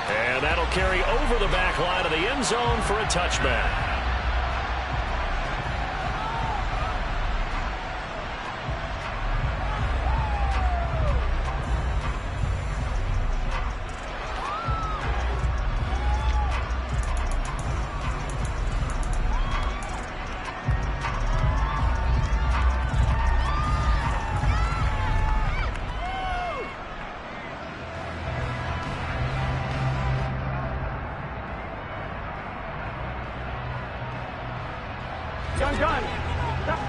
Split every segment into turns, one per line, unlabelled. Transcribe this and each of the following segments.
And that'll carry over the back line of the end zone for a touchback.
Gun.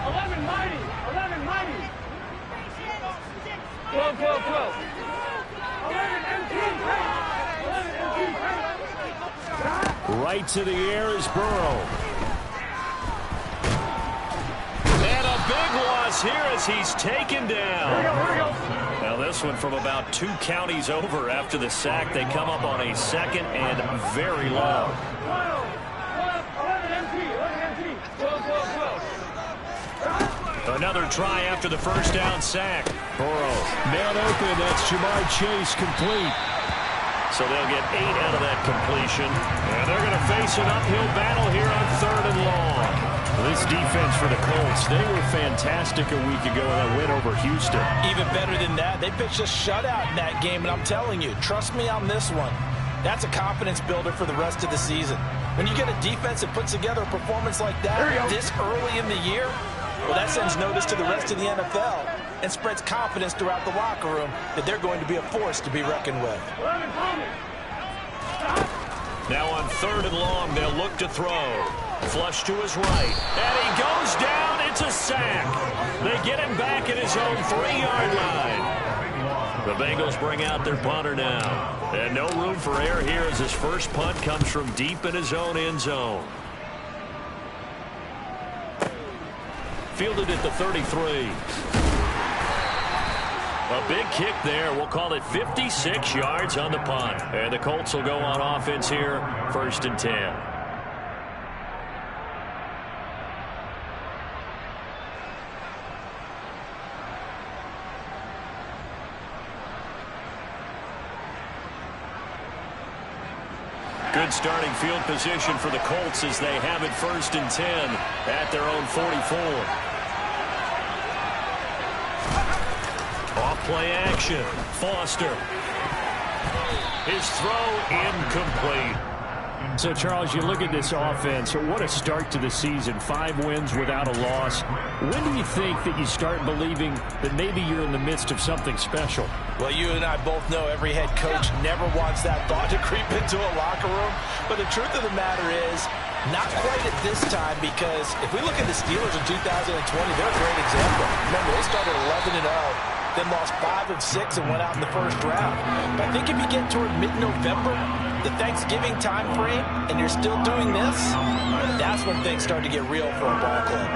11 mighty. 11 mighty. 12. 11 MT. 11 MT.
Right to the air is Burrow. And a big loss here as he's taken down.
Here we go.
Now this one from about 2 counties over after the sack. They come up on a second and very long.
11 MT. 12.
Another try after the first down sack. Burrow.
Man open. That's Jamar Chase complete.
So they'll get 8 out of that completion. And they're going to face an uphill battle here on 3rd and long.
This defense for the Colts, they were fantastic a week ago in that win over Houston.
Even better than that, they pitched a shutout in that game, and I'm telling you, trust me on this one. That's a confidence builder for the rest of the season. When you get a defense that puts together a performance like that this early in the year, well, that sends notice to the rest of the NFL and spreads confidence throughout the locker room that they're going to be a force to be reckoned with.
Now on 3rd and long, they'll look to throw. Flush to his right. And he goes down. It's a sack. They get him back at his own 3-yard line. The Bengals bring out their punter now. And no room for error here as his first punt comes from deep in his own end zone. Fielded at the 33. A big kick there. We'll call it 56 yards on the punt. And the Colts will go on offense here, 1st and 10. Good starting field position for the Colts as they have it 1st and 10 at their own 44. Off-play action. Foster. His throw incomplete.
So, Charles, you look at this offense, what a start to the season. 5 wins without a loss. When do you think that you start believing that maybe you're in the midst of something special?
Well, you and I both know every head coach never wants that thought to creep into a locker room. But the truth of the matter is, not quite at this time, because if we look at the Steelers in 2020, they're a great example. Remember, they started 11-0. Then lost 5 of 6 and went out in the first round. But I think if you get toward mid-November, the Thanksgiving time frame, and you're still doing this, that's when things start to get real for a ball club.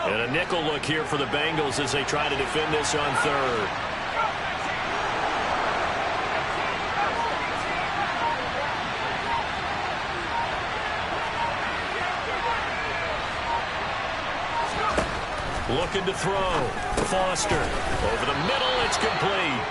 And a nickel look here for the Bengals as they try to defend this on 3rd. Looking to throw. Foster. Over the middle, it's complete.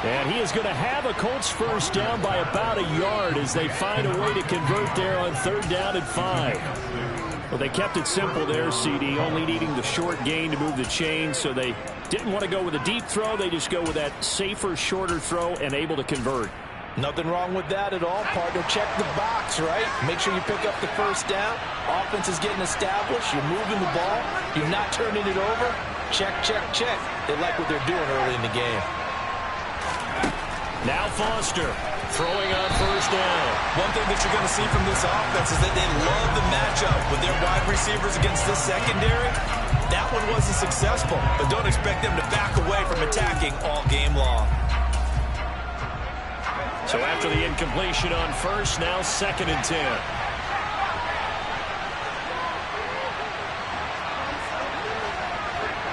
And he is going to have a Colts first down by about a yard as they find a way to convert there on 3rd down and 5. Well, they kept it simple there, CD, only needing the short gain to move the chains, so they didn't want to go with a deep throw. They just go with that safer, shorter throw and able to convert.
Nothing wrong with that at all, partner. Check the box, right? Make sure you pick up the first down. Offense is getting established. You're moving the ball. You're not turning it over. Check. They like what they're doing early in the game.
Now Foster throwing on 1st down.
One thing that you're going to see from this offense is that they love the matchup with their wide receivers against this secondary. That one wasn't successful, but don't expect them to back away from attacking all game long.
So after the incompletion on 1st, now 2nd and 10.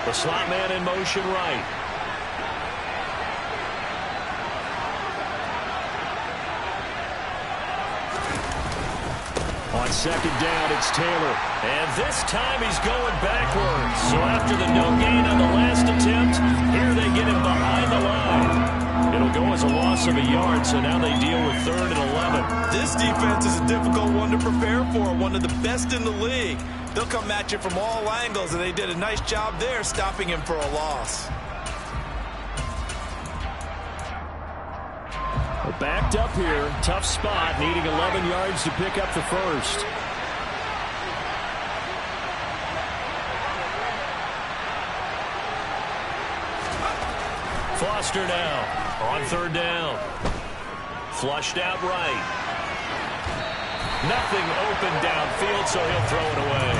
The slot man in motion right.
On second down, it's Taylor.
And this time he's going backwards. So after the no gain on the last attempt, here they get him behind the line. It'll go as a loss of a yard, so now they deal with 3rd and 11.
This defense is a difficult one to prepare for, one of the best in the league. They'll come at you from all angles, and they did a nice job there stopping him for a loss.
We're backed up here. Tough spot, needing 11 yards to pick up the first.
Foster now on 3rd down. Flushed out right. Nothing open downfield, so he'll throw it away.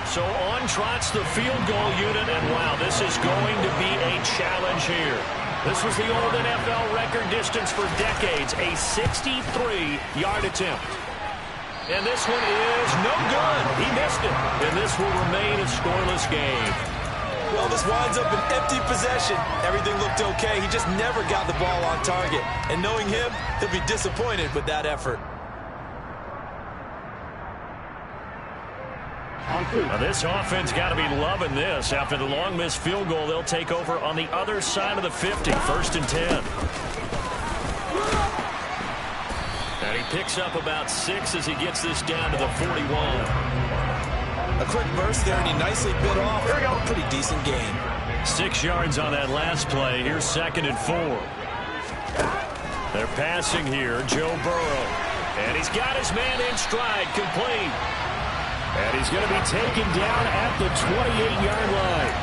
So on trots the field goal unit, and wow, this is going to be a challenge here. This was the old NFL record distance for decades, a 63-yard attempt. And this one is no good. He missed it, and this will remain a scoreless game.
Well, this winds up an empty possession. Everything looked okay. He just never got the ball on target. And knowing him, he'll be disappointed with that effort.
Now this offense got to be loving this. After the long missed field goal, they'll take over on the other side of the 50, 1st and 10. And he picks up about 6 as he gets this down to the 41.
A quick burst there, and he nicely bit off. Here we go. A pretty decent gain.
6 yards on that last play. Here's 2nd and 4. They're passing here. Joe Burrow. And he's got his man in stride, complete. And he's going to be taken down at the 28-yard line.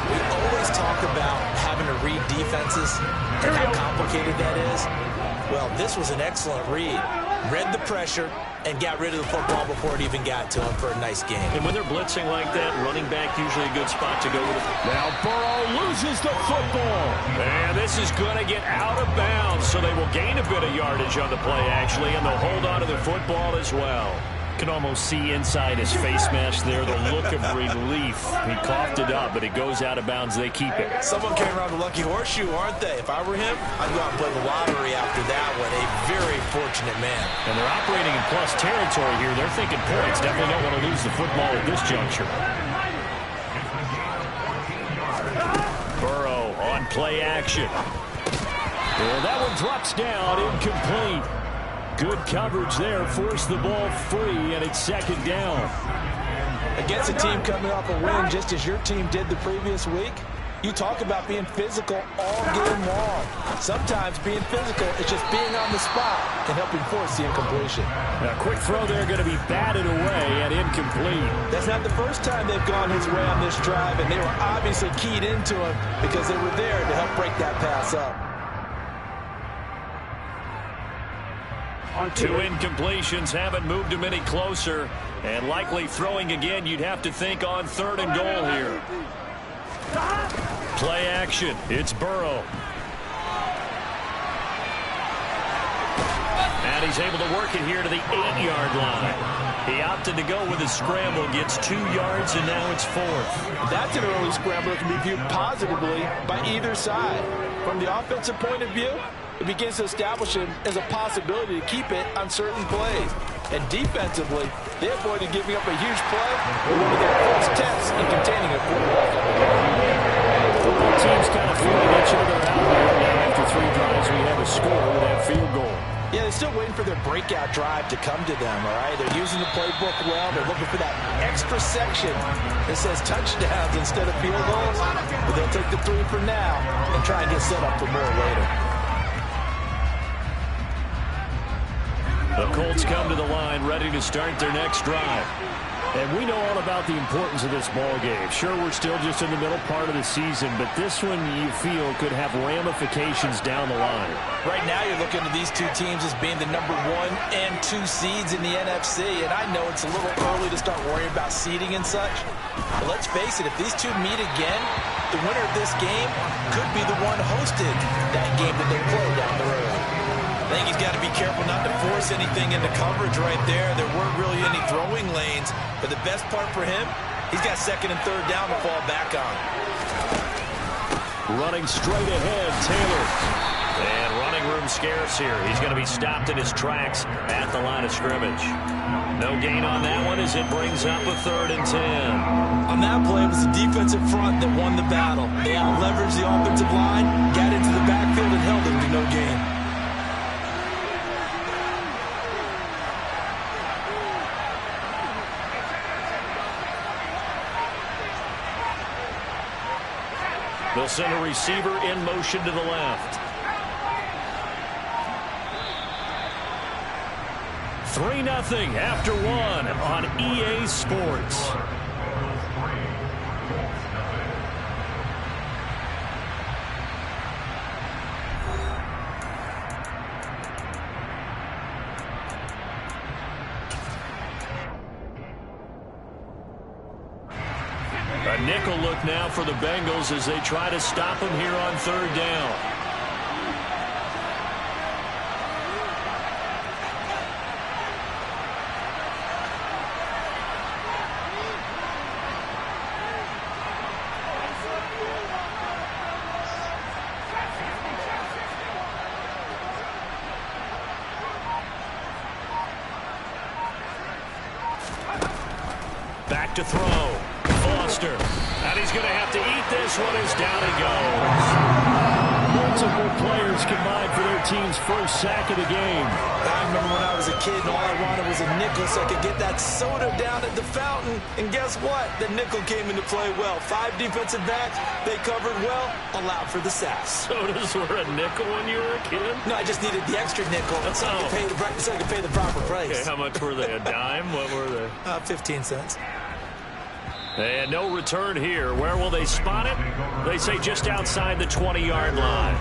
We always talk about having to read defenses and how complicated that is. Well, this was an excellent read. Read the pressure and got rid of the football before it even got to him for a nice game.
And when they're blitzing like that, running back usually a good spot to go with it.
Now Burrow loses the football.
And this is going to get out of bounds, so they will gain a bit of yardage on the play, actually, and they'll hold on to the football as well. Can almost see inside his face mask there the look of relief. He coughed it up, but it goes out of bounds. They keep it.
Someone came around the lucky horseshoe, aren't they? If I were him, I'd go out and play the lottery after that one. A very fortunate man.
And they're operating in plus territory here. They're thinking points. Definitely don't want to lose the football at this juncture. Burrow on play action. Well, that one drops down, incomplete. Good coverage there, forced the ball free, and it's 2nd down.
Against a team coming off a win just as your team did the previous week, you talk about being physical all game long. Sometimes being physical is just being on the spot and helping force the incompletion.
Now, quick throw there, going to be batted away and incomplete.
That's not the first time they've gone his way on this drive, and they were obviously keyed into him because they were there to help break that pass up.
2 incompletions haven't moved him any closer, and likely throwing again. You'd have to think on 3rd and goal here. Play action. It's Burrow. And he's able to work it here to the 8-yard line. He opted to go with his scramble, gets 2 yards, and now it's 4th.
That's an early scramble that can be viewed positively by either side. From the offensive point of view, it begins to establish him as a possibility to keep it on certain plays. And defensively, they avoided giving up a huge play. They want to get first tests in containing it for the rest of the game.
Both teams kind of feeling each other out here now. After 3 drives, we have a score with that field goal.
Yeah, they're still waiting for their breakout drive to come to them, all right? They're using the playbook well. They're looking for that extra section that says touchdowns instead of field goals. But they'll take the 3 for now and try and get set up for more later.
The Colts come to the line ready to start their next drive.
And we know all about the importance of this ball game. Sure, we're still just in the middle part of the season, but this one you feel could have ramifications down the line.
Right now you're looking at these two teams as being the number 1 and 2 seeds in the NFC, and I know it's a little early to start worrying about seeding and such, but let's face it, if these two meet again, the winner of this game could be the one hosting that game that they play down the road. I think he's got to be careful not to force anything into coverage right there. There weren't really any throwing lanes, but the best part for him, he's got 2nd and 3rd down to fall back on.
Running straight ahead, Taylor.
And running room scarce here. He's going to be stopped in his tracks at the line of scrimmage. No gain on that one as it brings up a 3rd and 10.
On that play, it was the defensive front that won the battle. They out-leveraged the offensive line, got into the backfield, and held them to no gain.
They'll send a receiver in motion to the left. 3-0 after 1 on EA Sports. A nickel look now for the Bengals as they try to stop him here on 3rd down. Back to throw. Foster. And he's going to have to eat this one as down he goes.
Multiple players combined for their team's first sack of the game.
I remember when I was a kid and all I wanted was a nickel so I could get that soda down at the fountain. And guess what? The nickel came into play well. 5 defensive backs. They covered well. Allowed for the sacks.
Sodas were a nickel when you were a kid?
No, I just needed the extra nickel so I could pay the proper price.
Okay, how much were they? A dime? What were they?
15 cents.
And no return here. Where will they spot it? They say just outside the 20-yard line.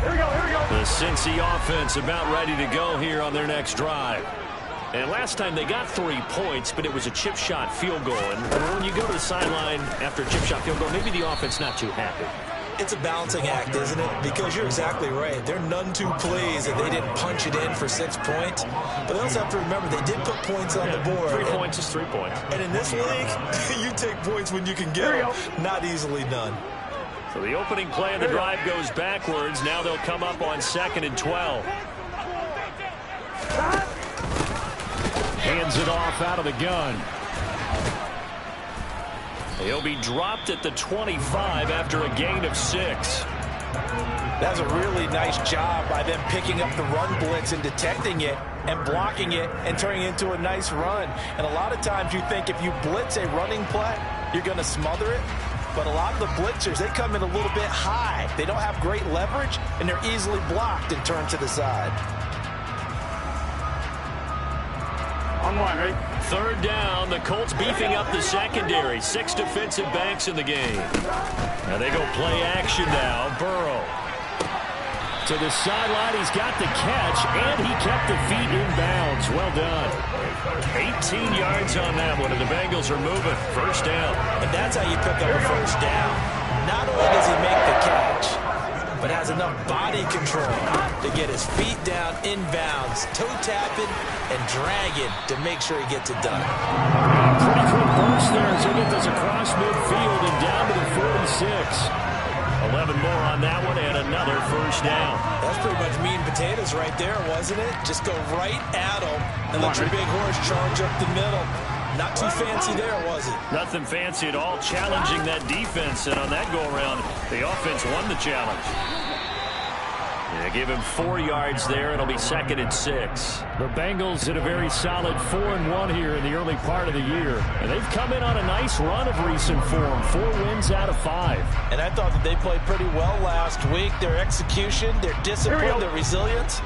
Here we go.
The Cincy offense about ready to go here on their next drive. And last time they got 3 points, but it was a chip shot field goal. And when you go to the sideline after a chip shot field goal, maybe the offense not too happy.
It's a balancing act, isn't it? Because you're exactly right. They're none too pleased that they didn't punch it in for 6 points. But they also have to remember they did put points on the board.
3 points is 3 points.
And in this league, you take points when you can get them. Not easily done.
So the opening play of the drive goes backwards. Now they'll come up on 2nd and 12.
Hands it off out of the gun.
He'll be dropped at the 25 after a gain of 6.
That's a really nice job by them picking up the run blitz and detecting it and blocking it and turning it into a nice run. And a lot of times you think if you blitz a running play, you're going to smother it. But a lot of the blitzers, they come in a little bit high. They don't have great leverage, and they're easily blocked and turned to the side.
On 1, ready?
3rd down. The Colts beefing up the secondary. 6 defensive backs in the game. Now they go play action now. Burrow.
To the sideline, he's got the catch, and he kept the feet in bounds. Well done.
18 yards on that one, and the Bengals are moving. 1st down.
And that's how you pick up a 1st down. Not only does he make the catch, but has enough body control to get his feet down in bounds, toe tapping and dragging to make sure he gets it done.
Pretty quick burst there as he gets this across midfield and down to the 46.
11 more on that one and another 1st down.
That's pretty much meat and potatoes right there, wasn't it? Just go right at him and let your big horse charge up the middle. Not too fancy there, was it?
Nothing fancy at all, challenging that defense. And on that go-around, the offense won the challenge. They give him 4 yards there. It'll be 2nd and 6.
The Bengals in a very solid 4-1 here in the early part of the year. And they've come in on a nice run of recent form. 4 wins out of 5.
And I thought that they played pretty well last week. Their execution, their discipline, their resilience,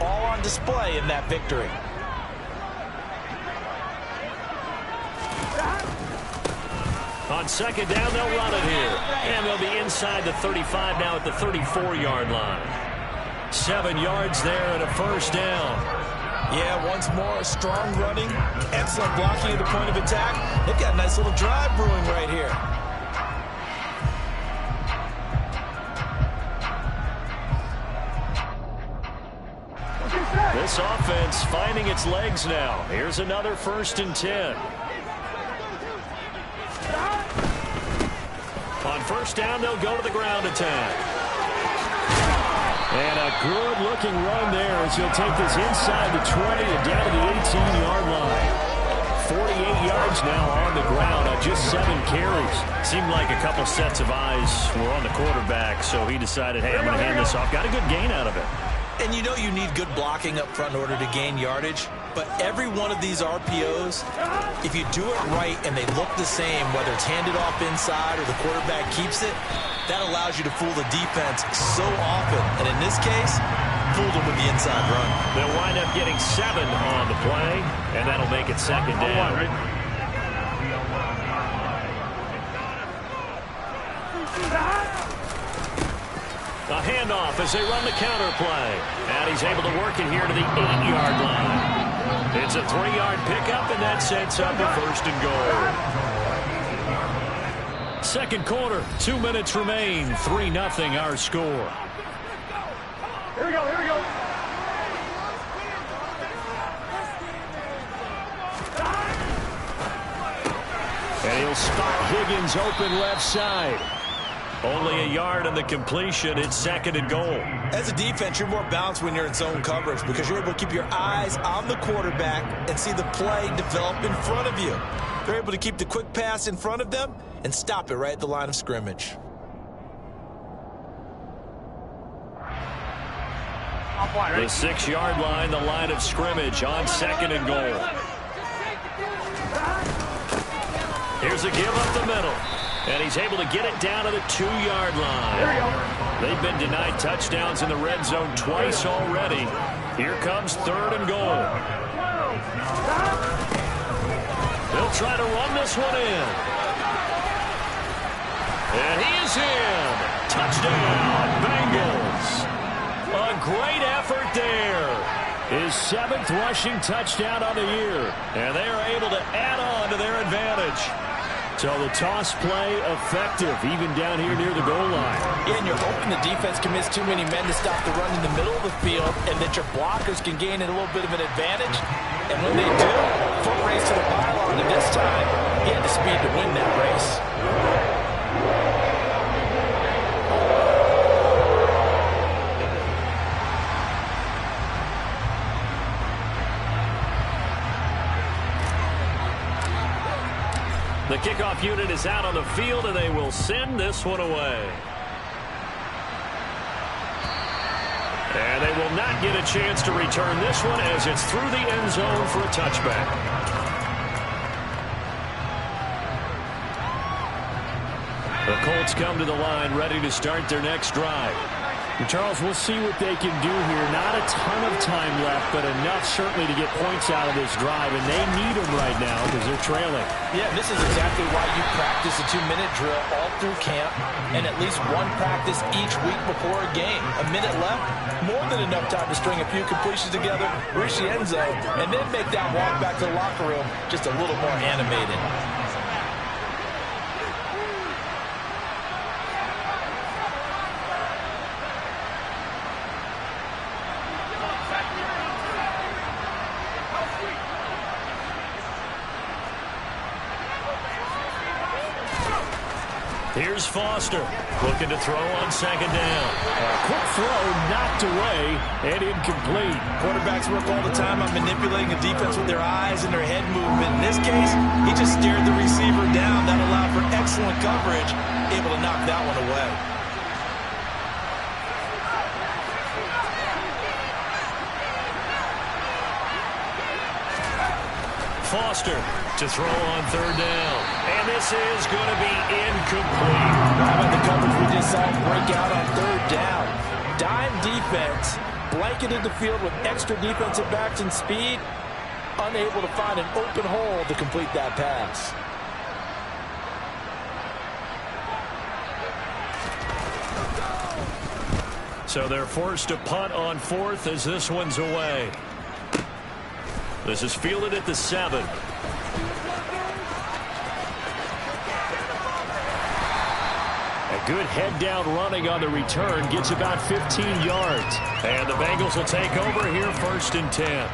all on display in that victory.
On 2nd down, they'll run it here. And they'll be inside the 35 now at the 34-yard line. 7 yards there and a 1st down.
Yeah, once more, strong running, excellent blocking at the point of attack. They've got a nice little drive brewing right here.
this offense finding its legs now. Here's another 1st and 10. On 1st down, they'll go to the ground attack. And a good-looking run there as he'll take this inside the 20 and down to the 18-yard line. 48 yards now on the ground on just 7 carries.
Seemed like a couple sets of eyes were on the quarterback, so he decided, hey, I'm going to hand this off. Got a good gain out of it.
And you know you need good blocking up front in order to gain yardage. But every one of these RPOs, if you do it right and they look the same, whether it's handed off inside or the quarterback keeps it, that allows you to fool the defense so often. And in this case, fooled them with the inside run.
They'll wind up getting 7 on the play, and that'll make it 2nd down. A handoff as they run the counter play. And he's able to work it here to the 8-yard line. It's a 3-yard pickup, and that sets up a 1st and goal.
Second quarter, 2 minutes remain. 3-0 our score.
Here we go, here we go.
And he'll spot Higgins open left side.
Only a yard on the completion. It's 2nd and goal.
As a defense, you're more balanced when you're in zone coverage because you're able to keep your eyes on the quarterback and see the play develop in front of you. They're able to keep the quick pass in front of them and stop it right at the line of scrimmage.
The 6-yard line, the line of scrimmage on 2nd and goal. Here's a give up the middle. And he's able to get it down to the 2-yard line. They've been denied touchdowns in the red zone twice already. Here comes 3rd and goal. They'll try to run this one in. And he is in. Touchdown, Bengals. A great effort there.
His 7th rushing touchdown on the year.
And they are able to add on to their advantage.
So the toss play effective, even down here near the goal line.
Yeah, and you're hoping the defense commits too many men to stop the run in the middle of the field and that your blockers can gain a little bit of an advantage. And when they do, foot race to the pylon, and this time, he had the speed to win that race.
The kickoff unit is out on the field, and they will send this one away. And they will not get a chance to return this one as it's through the end zone for a touchback. The Colts come to the line ready to start their next drive.
And Charles, we'll see what they can do here. Not a ton of time left, but enough certainly to get points out of this drive, and they need them right now because they're trailing.
Yeah, this is exactly why you practice a 2-minute drill all through camp and at least one practice each week before a game. A minute left, more than enough time to string a few completions together, reach the end zone, and then make that walk back to the locker room just a little more animated.
Here's Foster, looking to throw on 2nd down.
A quick throw knocked away and incomplete.
Quarterbacks work all the time on manipulating a defense with their eyes and their head movement. In this case, he just stared the receiver down. That allowed for excellent coverage, able to knock that one away.
Foster to throw on 3rd down. And this is going to be incomplete.
How about the coverage we just saw break out on 3rd down? Dime defense, blanketed the field with extra defensive backs and speed, unable to find an open hole to complete that pass.
So they're forced to punt on 4th as this one's away. This is fielded at the 7.
Good head down running on the return. Gets about 15 yards.
And the Bengals will take over here 1st and 10.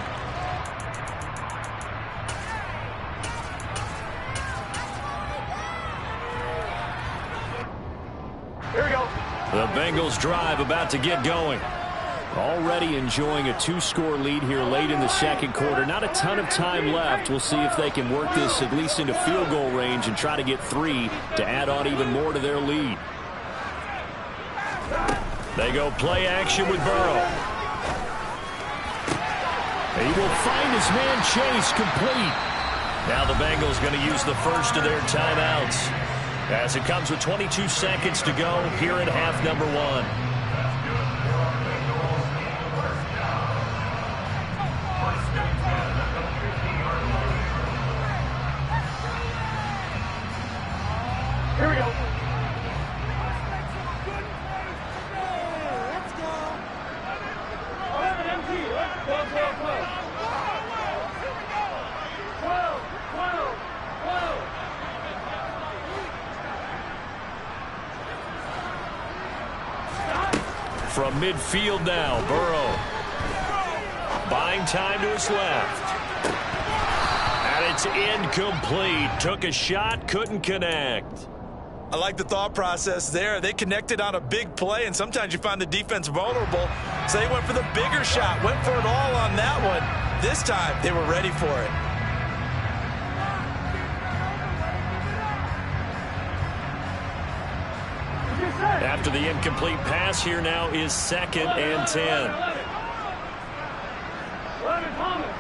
Here we go.
The Bengals drive about to get going. Already enjoying a 2-score lead here late in the second quarter. Not a ton of time left. We'll see if they can work this at least into field goal range and try to get 3 to add on even more to their lead.
They go play action with Burrow.
He will find his man Chase complete.
Now the Bengals going to use the first of their timeouts as it comes with 22 seconds to go here at half number 1.
Here we go. Let's go. 11 MT. 12, 12, 12. 12, 12, 12.
From midfield now, Burrow. Buying time to his left. And it's incomplete. Took a shot, couldn't connect.
I like the thought process there. They connected on a big play, and sometimes you find the defense vulnerable. So they went for the bigger shot, went for it all on that one. This time, they were ready for it.
After the incomplete pass, here now is 2nd and 10.
11, Thomas.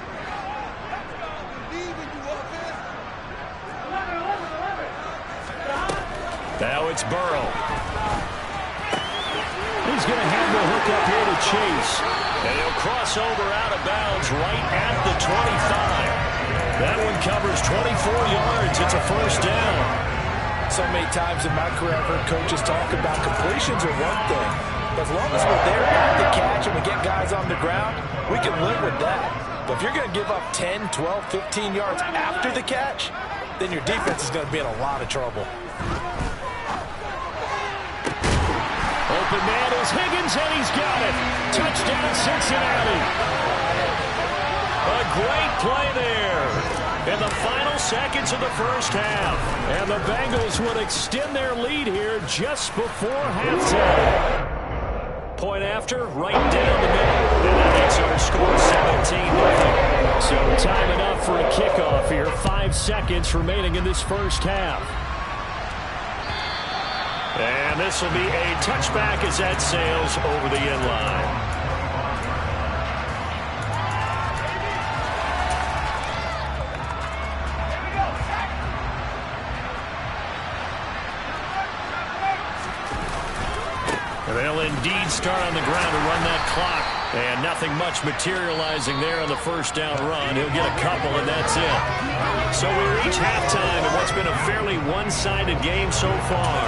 11.
Now it's Burrow.
He's going to hand the hook up here to Chase.
And he'll cross over out of bounds right at the 25. That one covers 24 yards. It's a 1st down.
So many times in my career I've heard coaches talk about completions are one thing. But as long as we're there at the catch and we get guys on the ground, we can live with that. But if you're going to give up 10, 12, 15 yards after the catch, then your defense is going to be in a lot of trouble.
Open man is Higgins, and he's got it. Touchdown, Cincinnati.
A great play there in the final seconds of the 1st half.
And the Bengals would extend their lead here just before halftime.
Point after, right down the middle. And that makes our score 17-0.
So time enough for a kickoff here. 5 seconds remaining in this 1st half.
And this will be a touchback as that sails over the end line. They'll indeed start on the ground to run that clock. And nothing much materializing there on the 1st down run. He'll get a couple, and that's it. So we reach halftime in what's been a fairly one-sided game so far.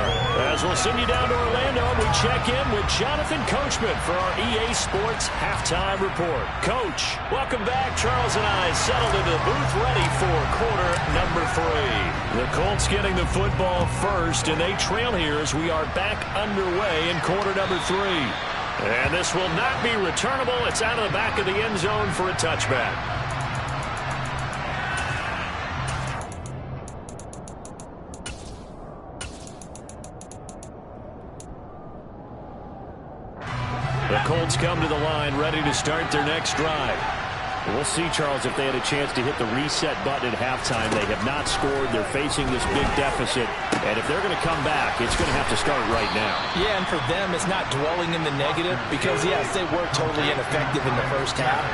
As we'll send you down to Orlando, we check in with Jonathan Coachman for our EA Sports Halftime Report. Coach, welcome back. Charles and I settled into the booth ready for quarter number 3. The Colts getting the football first, and they trail here as we are back underway in quarter number 3. And this will not be returnable. It's out of the back of the end zone for a touchback. The Colts come to the line ready to start their next drive.
We'll see, Charles, if they had a chance to hit the reset button at halftime. They have not scored. They're facing this big deficit. And if they're going to come back, it's going to have to start right now.
Yeah, and for them, it's not dwelling in the negative because, yes, they were totally ineffective in the 1st half.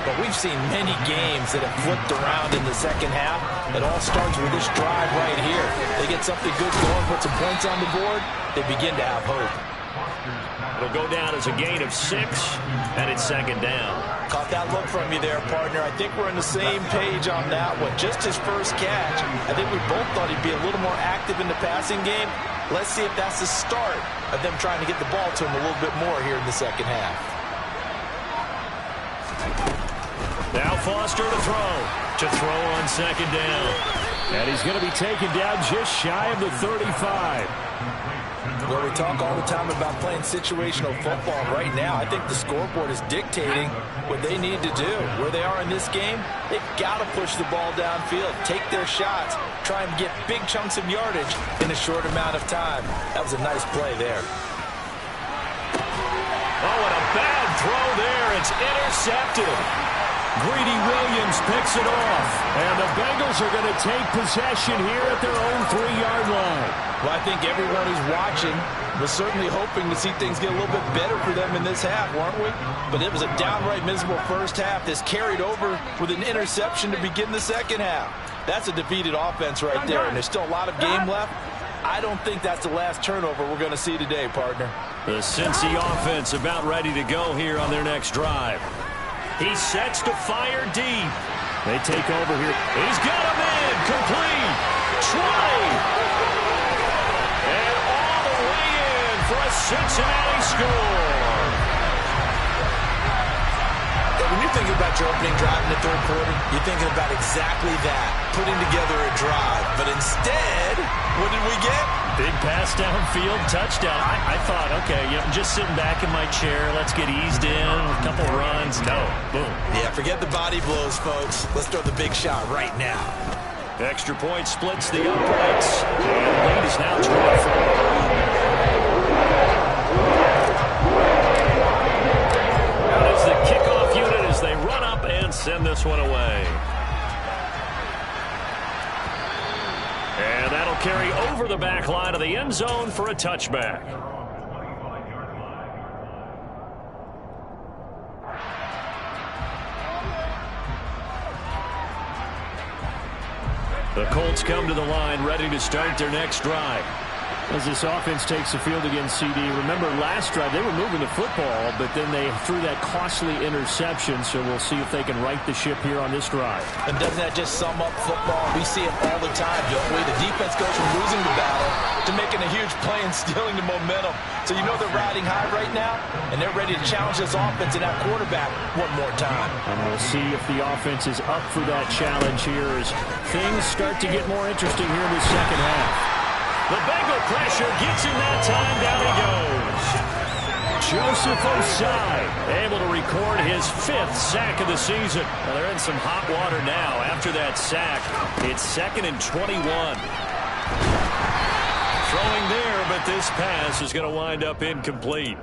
But we've seen many games that have flipped around in the 2nd half. It all starts with this drive right here. They get something good going, put some points on the board, they begin to have hope.
It'll go down as a gain of 6, and it's 2nd down.
Caught that look from you there, partner. I think we're on the same page on that one. Just his first catch. I think we both thought he'd be a little more active in the passing game. Let's see if that's the start of them trying to get the ball to him a little bit more here in the 2nd half.
Now Foster to throw on 2nd down.
And he's going to be taken down just shy of the 35.
Well, we talk all the time about playing situational football. Right now, I think the scoreboard is dictating what they need to do. Where they are in this game, they've got to push the ball downfield, take their shots, try and get big chunks of yardage in a short amount of time. That was a nice play there.
Oh, and a bad throw there. It's intercepted. Greedy Williams picks it off. And the Bengals are going to take possession here at their own 3-yard line.
Well, I think everyone who's watching was certainly hoping to see things get a little bit better for them in this half, weren't we? But it was a downright miserable first half. This carried over with an interception to begin the second half. That's a defeated offense right there, and there's still a lot of game left. I don't think that's the last turnover we're going to see today, partner.
The Cincy offense about ready to go here on their next drive. He sets to fire deep.
They take over here.
He's got him in. Complete. 20. And all the way in for a Cincinnati score.
When you're thinking about your opening drive in the third quarter, you're thinking about exactly that, putting together a drive. But instead, what did we get?
Big pass downfield, touchdown. I thought, okay, I'm just sitting back in my chair. Let's get eased in, a couple runs. No, boom.
Yeah, forget the body blows, folks. Let's throw the big shot right now.
Extra point splits the uprights. And the lead is now 24. The kickoff unit as they run up and send this one away. And that'll carry over the back line of the end zone for a touchback. The Colts come to the line ready to start their next drive.
As this offense takes the field against CD, remember last drive they were moving the football, but then they threw that costly interception, so we'll see if they can right the ship here on this drive.
And doesn't that just sum up football? We see it all the time, don't we? The defense goes from losing the battle to making a huge play and stealing the momentum. So you know they're riding high right now, and they're ready to challenge this offense and that quarterback one more time.
And we'll see if the offense is up for that challenge here as things start to get more interesting here in the second half.
The Bengal pressure gets him that time. Down he goes. Joseph Osai able to record his 5th sack of the season. Well, they're in some hot water now. After that sack, it's 2nd and 21. Throwing there, but this pass is going to wind up incomplete.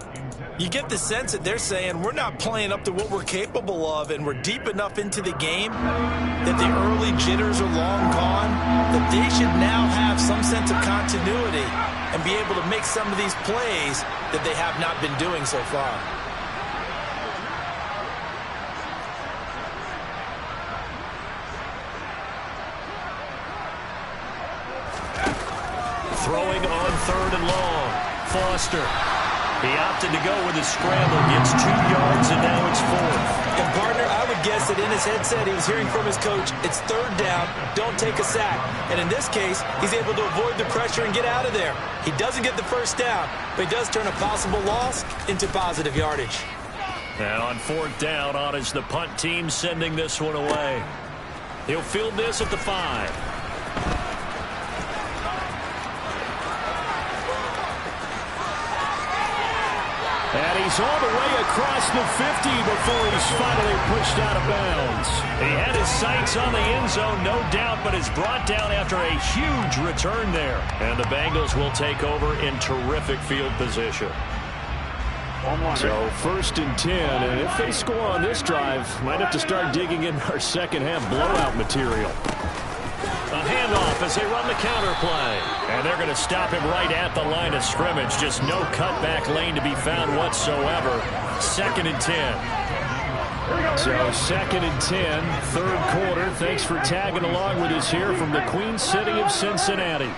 You get the sense that they're saying we're not playing up to what we're capable of, and we're deep enough into the game that the early jitters are long gone, that they should now have some sense of continuity and be able to make some of these plays that they have not been doing so far.
Throwing on 3rd and long. Foster. He opted to go with a scramble, gets 2 yards, and now it's 4th.
And, partner, I would guess that in his headset he was hearing from his coach, it's 3rd down, don't take a sack. And in this case, he's able to avoid the pressure and get out of there. He doesn't get the first down, but he does turn a possible loss into positive yardage.
And on 4th down, on is the punt team sending this one away. He'll field this at the 5. And he's all the way across the 50 before he's finally pushed out of bounds. He had his sights on the end zone, no doubt, but is brought down after a huge return there. And the Bengals will take over in terrific field position.
So 1st and 10, and if they score on this drive, might have to start digging in our second half blowout material.
A handoff as they run the counter play. And they're going to stop him right at the line of scrimmage. Just no cutback lane to be found whatsoever. 2nd and 10.
So 2nd and 10, 3rd quarter. Thanks for tagging along with us here from the Queen City of Cincinnati.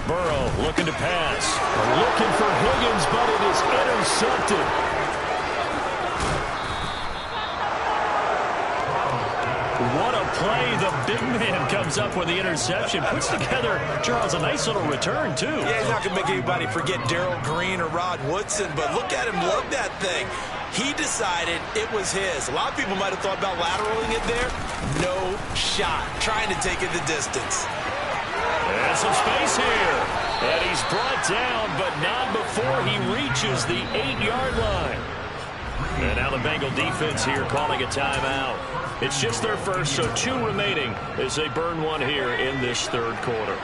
Burrow looking to pass.
Looking for Higgins, but it is intercepted.
What a play. The big man comes up with the interception. Puts together, Charles, a nice little return, too.
Yeah, he's not going to make anybody forget Darrell Green or Rod Woodson, but look at him lug that thing. He decided it was his. A lot of people might have thought about lateraling it there. No shot. Trying to take it the distance.
And
got some space here. And he's brought down, but not before he reaches the 8-yard line. And now the Bengal defense here calling a timeout. It's just their first, so 2 remaining as they burn one here in this third quarter.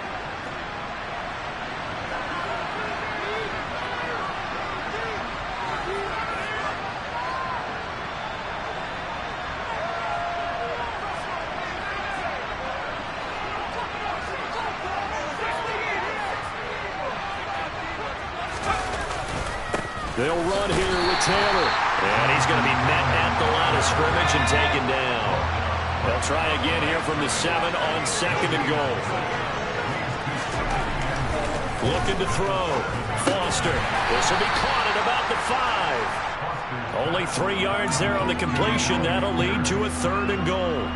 They'll run here with Taylor. And he's going to be met at the line of scrimmage and taken down. They'll try again here from the 7 on 2nd and goal. Looking to throw. Foster. This will be caught at about the 5. Only 3 yards there on the completion. That'll lead to a 3rd and goal.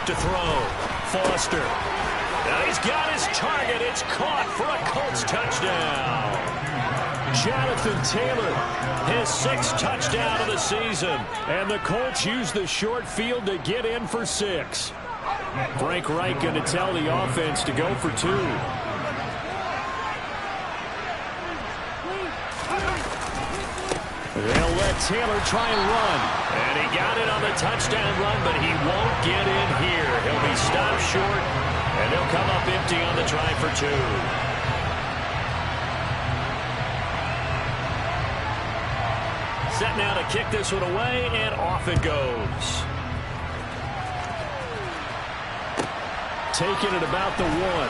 To throw. Foster. Now he's got his target. It's caught for a Colts touchdown. Jonathan Taylor, his 6th touchdown of the season. And the Colts use the short field to get in for 6. Frank Reich going to tell the offense to go for 2. They'll let Taylor try and run. And he got it on the touchdown run, but he won't get in here. He'll be stopped short, and he'll come up empty on the try for 2. Set now to kick this one away, and off it goes. Taking it about the 1.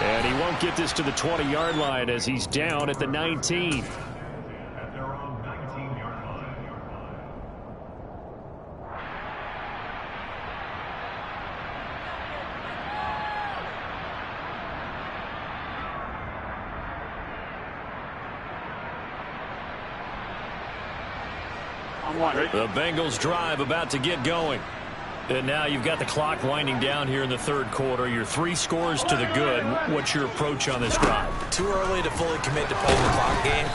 And he won't get this to the 20-yard line as he's down at the 19. The Bengals drive about to get going. And now you've got the clock winding down here in the third quarter. Your 3 scores to the good. What's your approach on this drive?
Too early to fully commit to playing the clock game.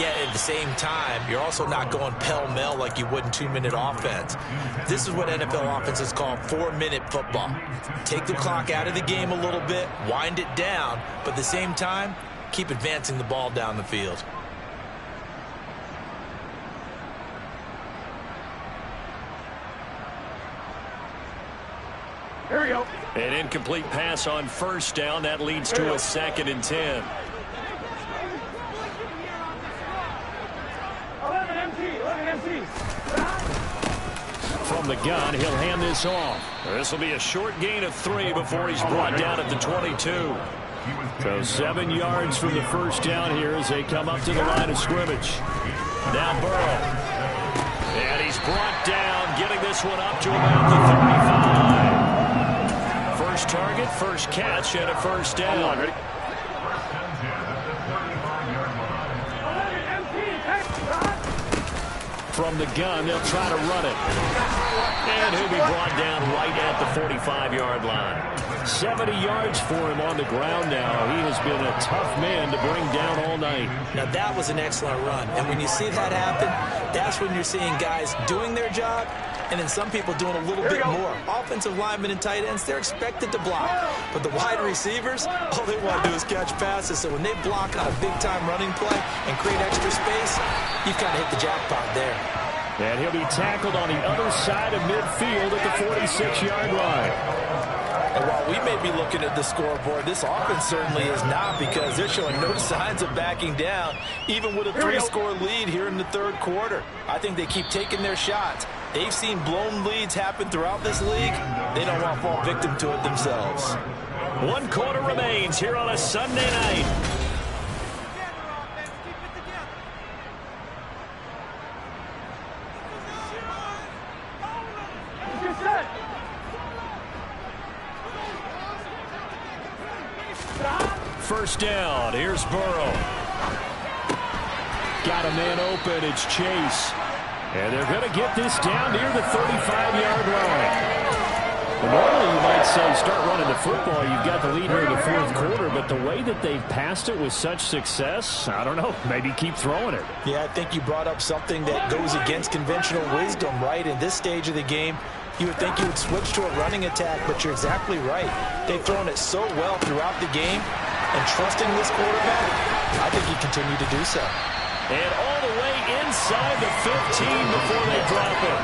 Yet at the same time, you're also not going pell-mell like you would in 2-minute offense. This is what NFL offenses call 4-minute football. Take the clock out of the game a little bit, wind it down, but at the same time, keep advancing the ball down the field.
Here we go.
An incomplete pass on 1st down. That leads to a 2nd and 10.
11 MT.
From the gun, he'll hand this off. This will be a short gain of 3 before he's brought down at the 22. So 7 yards from the 1st down here as they come up to the line of scrimmage. Now Burrow. And he's brought down, getting this one up to about the 35. First target, first catch, and a 1st down. From the gun, they'll try to run it. And he'll be brought down right at the 45-yard line. 70 yards for him on the ground now. He has been a tough man to bring down all night.
Now, that was an excellent run. And when you see that happen, that's when you're seeing guys doing their job and then some people doing a little bit more. Offensive linemen and tight ends, they're expected to block. But the wide receivers, all they want to do is catch passes. So when they block on a big-time running play and create extra space, you've kind of hit the jackpot there.
And he'll be tackled on the other side of midfield at the 46-yard line.
And while we may be looking at the scoreboard, this offense certainly is not, because they're showing no signs of backing down, even with a 3-score lead here in the third quarter. I think they keep taking their shots. They've seen blown leads happen throughout this league. They don't want to fall victim to it themselves.
1 quarter remains here on a Sunday night. first down. Here's Burrow. Got a man open. It's Chase. And they're going to get this down near the 35-yard line. Well, normally you might say start running the football. You've got the lead here in the fourth quarter, but the way that they've passed it with such success, I don't know, maybe keep throwing it.
Yeah, I think you brought up something that goes against conventional wisdom, right? In this stage of the game, you would think you would switch to a running attack, but you're exactly right. They've thrown it so well throughout the game, and trusting this quarterback, I think you continue to do so.
And all the way inside the 15 before they drop it.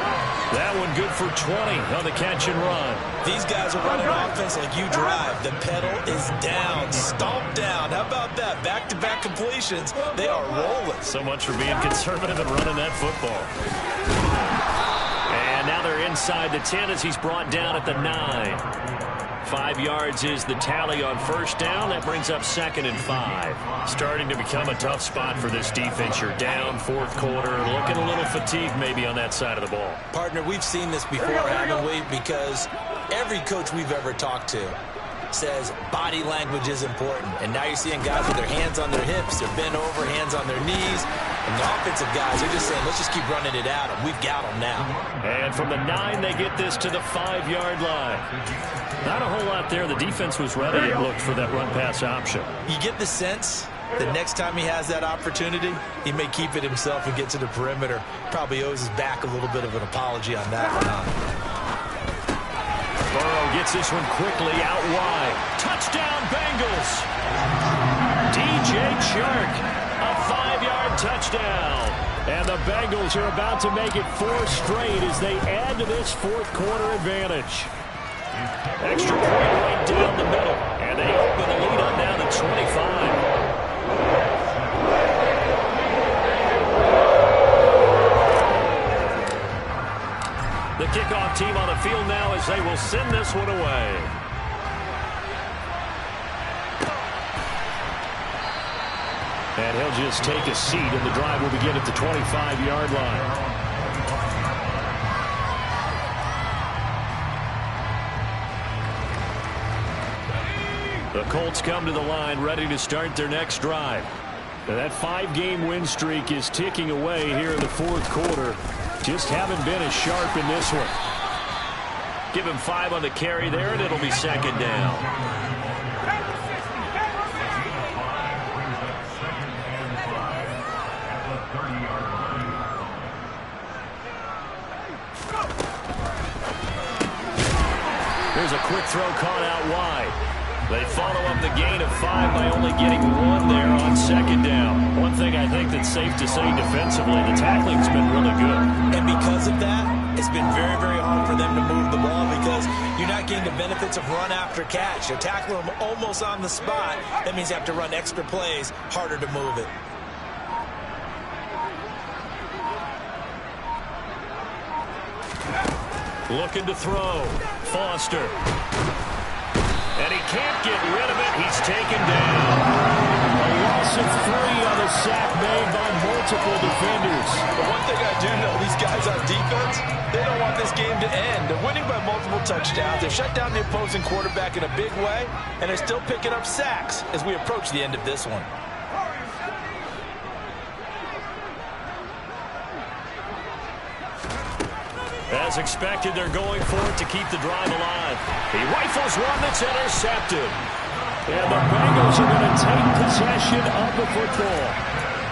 That one good for 20 on the catch and run.
These guys are running offense like you drive. The pedal is down, stomped down. How about that? Back-to-back completions. They are rolling.
So much for being conservative and running that football. And now they're inside the 10 as he's brought down at the 9. 5 yards is the tally on first down. That brings up 2nd and 5. Starting to become a tough spot for this defense. You're down, fourth quarter, looking a little fatigued maybe on that side of the ball.
Partner, we've seen this before, haven't we? Because every coach we've ever talked to says body language is important. And now you're seeing guys with their hands on their hips, they're bent over, hands on their knees. And the offensive guys are just saying, let's just keep running it at them. We've got them now.
And from the 9, they get this to the 5-yard line. Not a whole lot there. The defense was ready, it looked, for that run-pass option.
You get the sense that next time he has that opportunity, he may keep it himself and get to the perimeter. Probably owes his back a little bit of an apology on that one.
Burrow gets this one quickly out wide. Touchdown, Bengals. DJ Chark, a 5-yard touchdown. And the Bengals are about to make it 4 straight as they add to this fourth quarter advantage. Extra point right down the middle, and they open the lead up now to 25. The kickoff team on the field now as they will send this one away. And he'll just take a seat, and the drive will begin at the 25-yard line. The Colts come to the line ready to start their next drive. Now that 5-game win streak is ticking away here in the fourth quarter. Just haven't been as sharp in this one. Give him 5 on the carry there, and it'll be 2nd down. Here's a quick throw caught out wide. They follow up the gain of 5 by only getting 1 there on 2nd down. One thing I think that's safe to say defensively, the tackling's been really good.
And because of that, it's been very, very hard for them to move the ball because you're not getting the benefits of run after catch. You're tackling them almost on the spot. That means you have to run extra plays, harder to move it.
Looking to throw. Foster. And he can't get rid of it. He's taken down. A loss of 3 on the sack made by multiple defenders.
But one thing I do know, these guys on defense, they don't want this game to end. They're winning by multiple touchdowns. They've shut down the opposing quarterback in a big way, and they're still picking up sacks as we approach the end of this one.
As expected, they're going for it to keep the drive alive. He rifles one that's intercepted. And the Bengals are going to take possession of the football.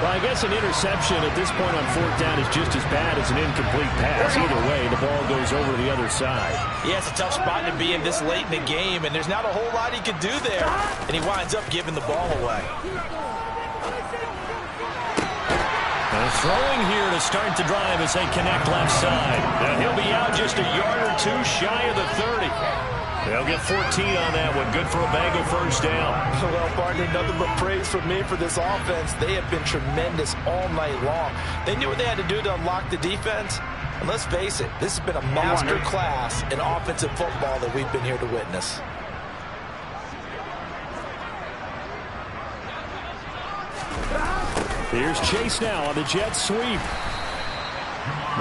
Well, I guess an interception at this point on 4th down is just as bad as an incomplete pass. Either way, the ball goes over the other side.
Yeah, it's a tough spot to be in this late in the game, and there's not a whole lot he could do there. And he winds up giving the ball away.
Throwing here to start the drive as they connect left side. Now he'll be out just a yard or 2 shy of the 30. They'll get 14 on that one. Good for a Bengal first down.
Well, partner, nothing but praise from me for this offense. They have been tremendous all night long. They knew what they had to do to unlock the defense. And let's face it, this has been a master class in offensive football that we've been here to witness.
Here's Chase now on the jet sweep.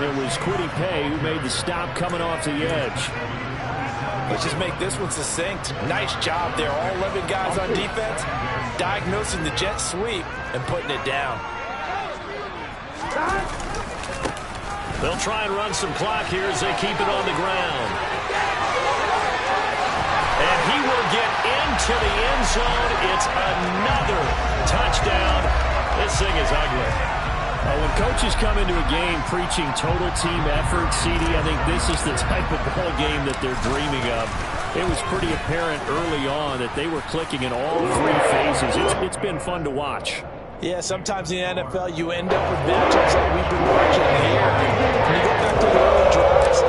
It was Kwity Paye who made the stop coming off the edge.
Let's just make this one succinct. Nice job there. All 11 guys on defense, diagnosing the jet sweep and putting it down.
They'll try and run some clock here as they keep it on the ground. And he will get into the end zone. It's another touchdown. This thing is ugly.
When coaches come into a game preaching total team effort, CD, I think this is the type of ball game that they're dreaming of. It was pretty apparent early on that they were clicking in all three phases. It's been fun to watch.
Yeah, sometimes in the NFL you end up with matchups like we've been watching here. When you go back to the early drives,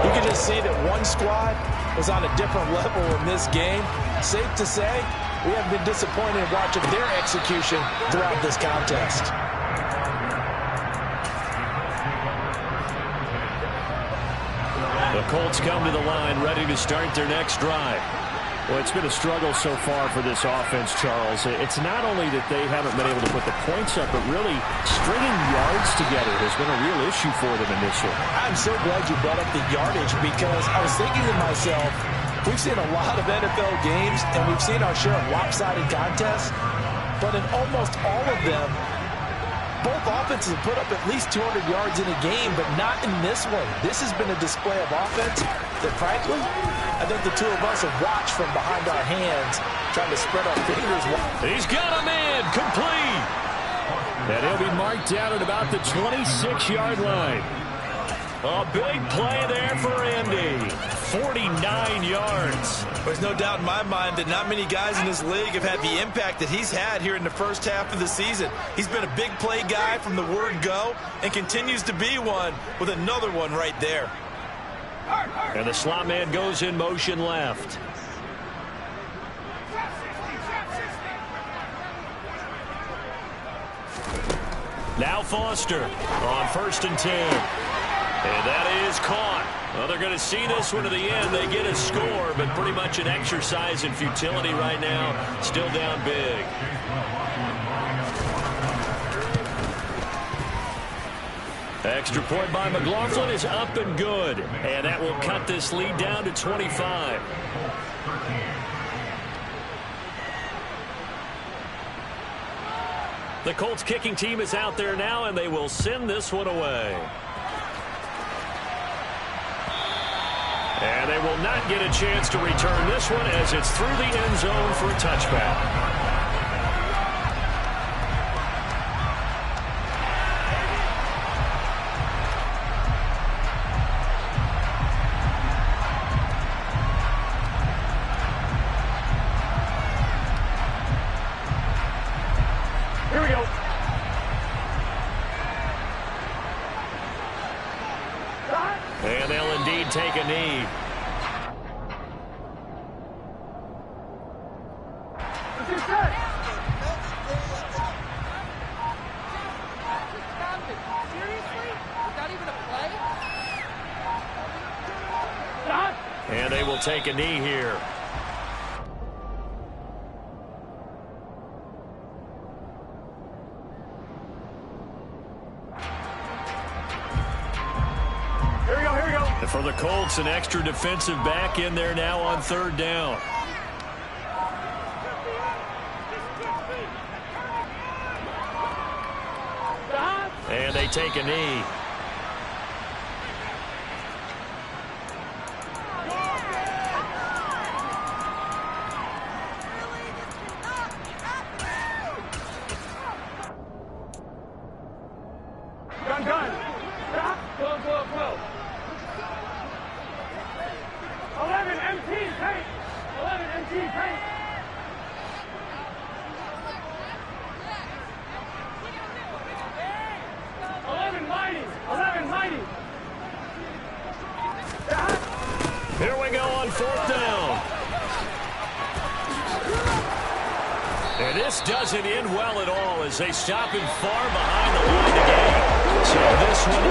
you can just see that one squad was on a different level in this game. Safe to say, we have been disappointed watching their execution throughout this contest.
The Colts come to the line ready to start their next drive.
Well, it's been a struggle so far for this offense, Charles. It's not only that they haven't been able to put the points up, but really stringing yards together has been a real issue for them in this one.
I'm so glad you brought up the yardage because I was thinking to myself, we've seen a lot of NFL games and we've seen our share of lopsided contests, but in almost all of them, both offenses have put up at least 200 yards in a game, but not in this one. This has been a display of offense that, frankly, I think the two of us have watched from behind our hands, trying to spread our fingers.
He's got him in, complete.
And he'll be marked down at about the 26-yard line.
A big play there for Andy. 49 yards.
There's no doubt in my mind that not many guys in this league have had the impact that he's had here in the first half of the season. He's been a big play guy from the word go and continues to be one with another one right there.
And the slot man goes in motion left. Now Foster on 1st and 10. And that is caught. Well, they're going to see this one to the end. They get a score, but pretty much an exercise in futility right now. Still down big. Extra point by McLaughlin is up and good. And that will cut this lead down to 25. The Colts kicking team is out there now, and they will send this one away. And they will not get a chance to return this one as it's through the end zone for a touchback.
Here we go.
And they'll indeed take a knee. And they will take a knee here. And for the Colts, an extra defensive back in there now on 3rd down. And they take a knee.
Gun. Stop. Go. 11 MT paint. 11 MT paint.
Here we go on 4th down. And this doesn't end well at all as they stop him far behind the line again. So this one